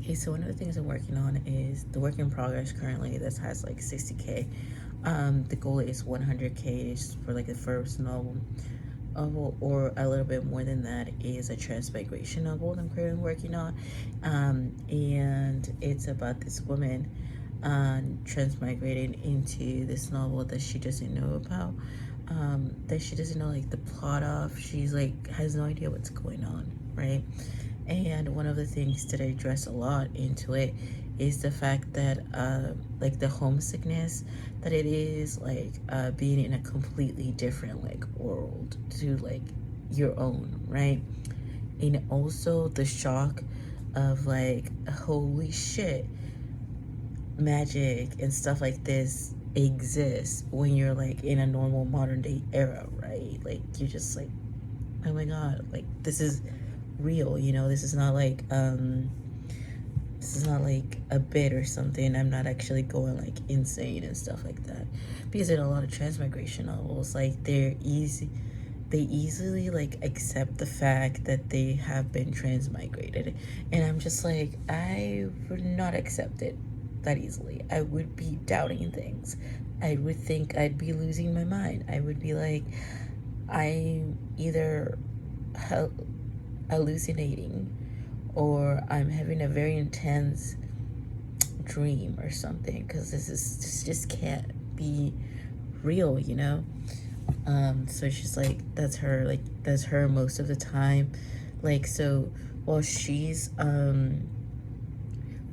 Okay, so one of the things I'm working on is the work in progress currently that has like 60K. The goal is 100K for like the first novel. Or a little bit more than that is a transmigration novel I'm currently working on. And it's about this woman transmigrating into this novel that she doesn't know about. That she doesn't know like the plot of. She's like has no idea what's going on, right? And one of the things that I address a lot into it is the fact that like the homesickness that it is like being in a completely different like world to like your own, right? And also the shock of like holy shit, magic and stuff like this exists when you're like in a normal modern day era, right? Like you're just like, oh my god, like this is real, you know. This is not like a bit or something. I'm not actually going like insane and stuff like that, because in a lot of transmigration novels, like they easily like accept the fact that they have been transmigrated, and I'm just like, I would not accept it that easily. I would be doubting things. I would think I'd be losing my mind. I would be like, I'm either hallucinating or I'm having a very intense dream or something, because this just can't be real, you know. So she's like, that's her most of the time. Like, so while she's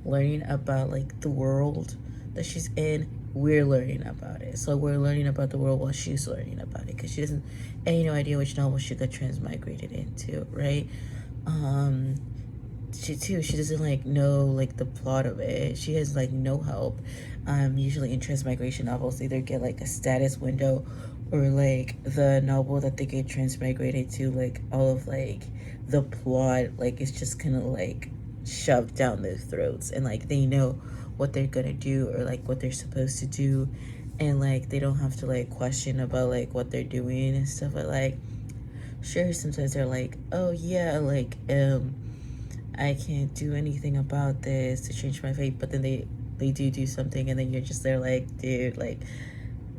learning about like the world that she's in, we're learning about it. So we're learning about the world while she's learning about it, because she doesn't any no idea which novel she got transmigrated into, right? um she doesn't like know like the plot of it. She has like no help. Usually in transmigration novels they either get like a status window, or like the novel that they get transmigrated to, like all of like the plot like it's just kind of like shoved down their throats, and like they know what they're gonna do or like what they're supposed to do, and like they don't have to like question about like what they're doing and stuff. But like, sure, sometimes they're like, oh yeah, like I can't do anything about this to change my fate, but then they do something, and then you're just there like, dude, like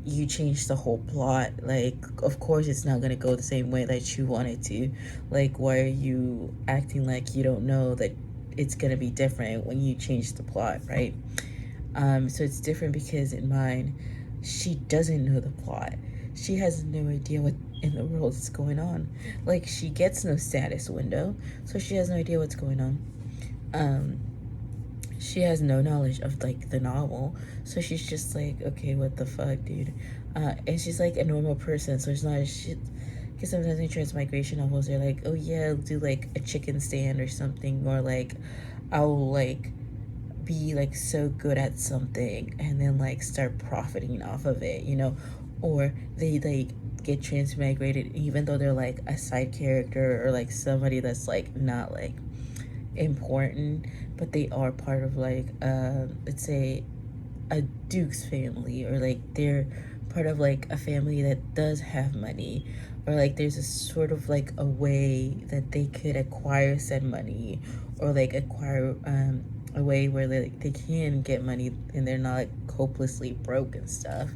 you changed the whole plot. Like, of course it's not gonna go the same way that you want it to. Like, why are you acting like you don't know that it's gonna be different when you change the plot, right? So it's different because in mine, she doesn't know the plot. She has no idea what in the world is going on. Like, she gets no status window, so she has no idea what's going on. Um, she has no knowledge of like the novel, so she's just like, okay, what the fuck, dude? And she's like a normal person, so it's not a shit. Because sometimes in transmigration novels, they're like, oh yeah, I'll do like a chicken stand or something, or like I'll like be like so good at something and then like start profiting off of it, you know. Or they like get transmigrated even though they're like a side character or like somebody that's like not like important, but they are part of like let's say a duke's family, or like they're part of like a family that does have money, or like there's a sort of like a way that they could acquire said money, or like acquire a way where they can get money and they're not like hopelessly broke and stuff.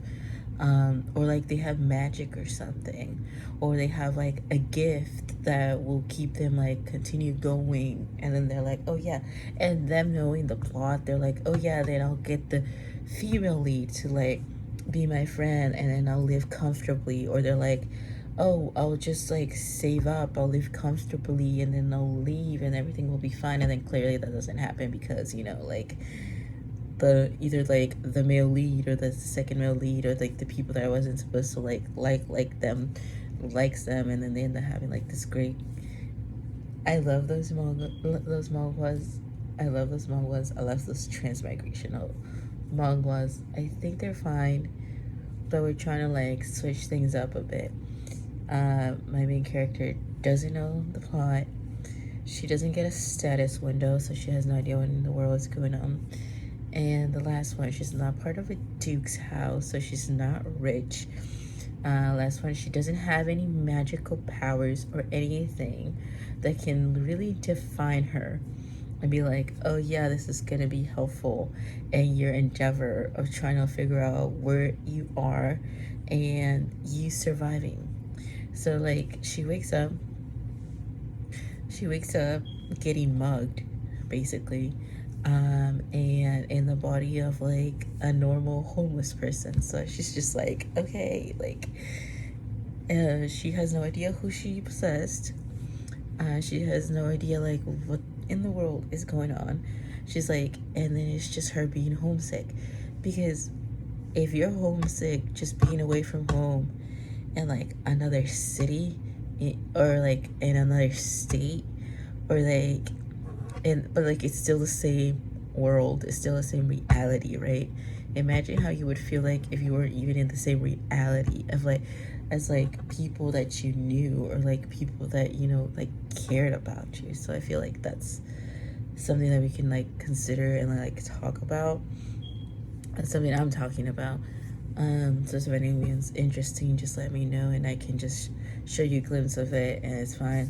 Or like they have magic or something, or they have like a gift that will keep them like continue going, and then they're like, oh yeah, and them knowing the plot, they're like, oh yeah, then I'll get the female lead to like be my friend, and then I'll live comfortably. Or they're like, oh, I'll just like save up, I'll live comfortably, and then I'll leave and everything will be fine. And then clearly that doesn't happen, because you know, like the either like the male lead or the second male lead, or like the people that I wasn't supposed to like them likes them, and then they end up having like this great. I love those manhwas. I love those manhwas. I love those transmigrational manhwas. I think they're fine, but we're trying to like switch things up a bit. My main character doesn't know the plot. She doesn't get a status window, so she has no idea what in the world is going on. And the last one, she's not part of a duke's house, so she's not rich. Last one, she doesn't have any magical powers or anything that can really define her. and be like, oh yeah, this is gonna be helpful in your endeavor of trying to figure out where you are and you surviving. So like she wakes up getting mugged, basically, and in the body of like a normal homeless person. So she's just like, okay, like, she has no idea who she possessed. She has no idea like what in the world is going on. She's like, and then it's just her being homesick, because if you're homesick, just being away from home in like another city, or like in another state, or like, and but like it's still the same world, it's still the same reality, right? Imagine how you would feel like if you weren't even in the same reality of like, as like people that you knew, or like people that you know like cared about you. So I feel like that's something that we can like consider and like talk about. That's something I'm talking about. So if anyone's interesting, just let me know and I can just show you a glimpse of it, and it's fine.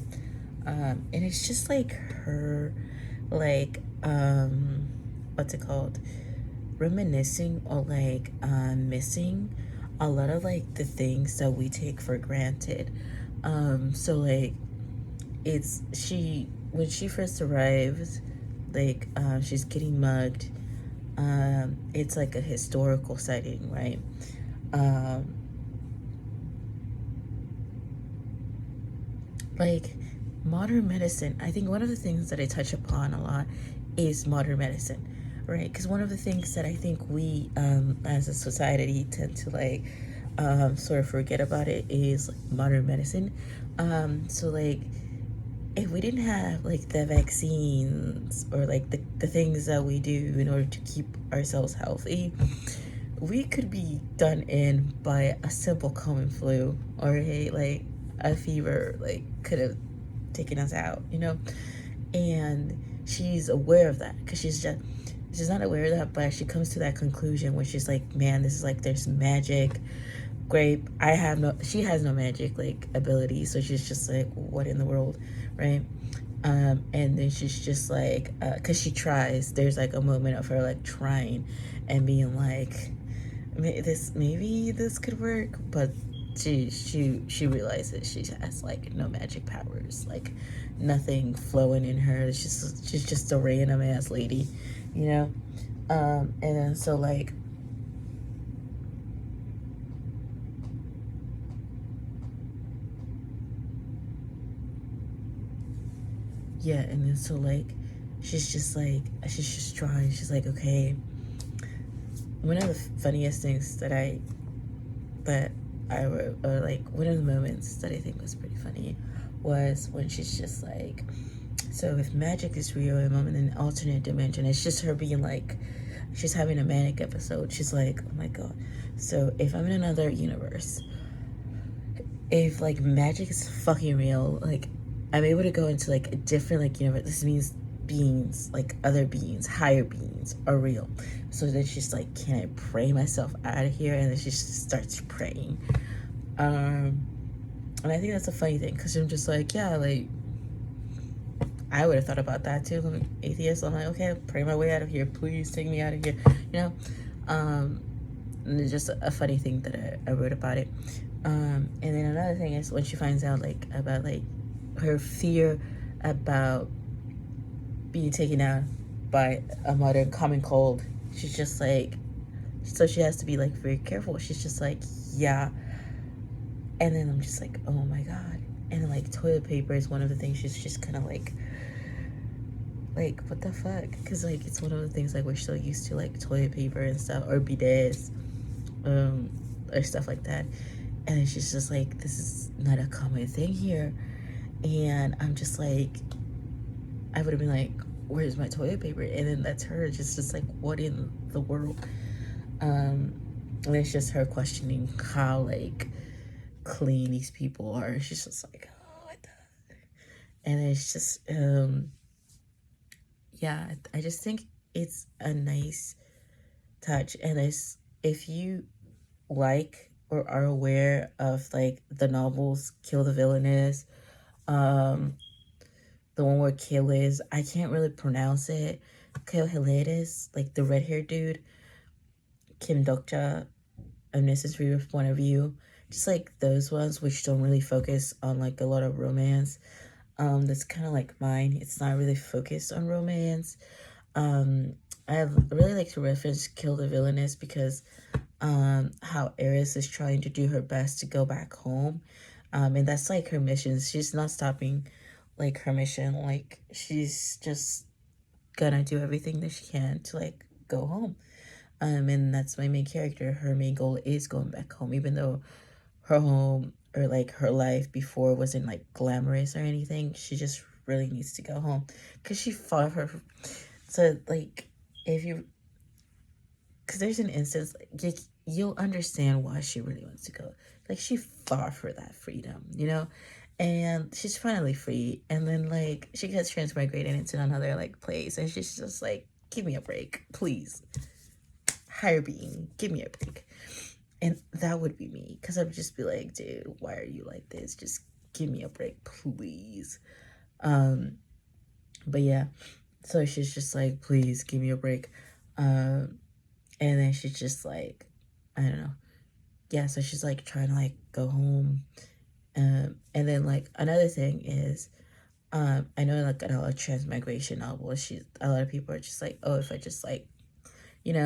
And it's just like her, like, what's it called? Reminiscing, or like missing a lot of like the things that we take for granted. So like it's she when she first arrives, like she's getting mugged. It's like a historical setting, right? Um, like modern medicine, I think one of the things that I touch upon a lot is modern medicine, right? Because one of the things that I think we, as a society, tend to like sort of forget about it is like modern medicine. So like if we didn't have like the vaccines, or like the things that we do in order to keep ourselves healthy, we could be done in by a simple common flu, or a fever, like could have taken us out, you know? And she's aware of that, because she's not aware of that, but she comes to that conclusion where she's like, man, this is like, there's magic. Great. She has no magic like ability, so she's just like, what in the world, right? And then she's just like, cause she tries, there's like a moment of her like trying and being like, maybe this could work, but she realizes she has like no magic powers, like nothing flowing in her. She's just a random ass lady, you know. And then so like, yeah, and then so like she's just trying. She's like, okay. One of the funniest things that I wrote, or like one of the moments that I think was pretty funny, was when she's just like, so if magic is real and I'm in an alternate dimension, it's just her being like, she's having a manic episode. She's like, oh my god. So if I'm in another universe, if like magic is fucking real, like I'm able to go into like a different like universe. This means beings, like other beings, higher beings, are real. So then she's like, can I pray myself out of here? And then she just starts praying. And I think that's a funny thing, because I'm just like, yeah, like I would have thought about that too. I'm an atheist. I'm like, okay, pray my way out of here. Please take me out of here. You know? And it's just a funny thing that I wrote about it. And then another thing is when she finds out like about like her fear about being taken out by a modern common cold. She's just like, so she has to be like very careful. She's just like, yeah. And then I'm just like, oh my god. And like toilet paper is one of the things she's just kind of like what the fuck? Because like it's one of the things like we're so used to, like toilet paper and stuff, or bidets, or stuff like that. And she's just like, this is not a common thing here. And I'm just like, I would have been like, where's my toilet paper? And then that's her just like, what in the world? And it's just her questioning how like clean these people are. She's just like, oh, what the? And it's just yeah, I just think it's a nice touch. And it's, if you like or are aware of like the novels Kill the Villainess, um the one where Kayla I can't really pronounce it. Kayla, like the red haired dude, Kim Dokja, and this is for your point of view. Just like those ones which don't really focus on like a lot of romance. That's kind of like mine. It's not really focused on romance. I really like to reference Kill the Villainess because how Eris is trying to do her best to go back home. And that's like her mission. She's not stopping like her mission. Like she's just gonna do everything that she can to like go home. And that's my main character. Her main goal is going back home, even though her home or like her life before wasn't like glamorous or anything. She just really needs to go home because she fought her. So like, if you, because there's an instance like you'll understand why she really wants to go. Like she fought for that freedom, you know, and she's finally free. And then like she gets transmigrated into another like place, and she's just like, "Give me a break, please. Higher being, give me a break." And that would be me, because I'd just be like, "Dude, why are you like this? Just give me a break, please." But yeah, so she's just like, "Please give me a break." And then she's just like, I don't know. Yeah, so she's like trying to like go home. And then like another thing is, I know like a lot of transmigration novels, a lot of people are just like, oh, if I just like, you know,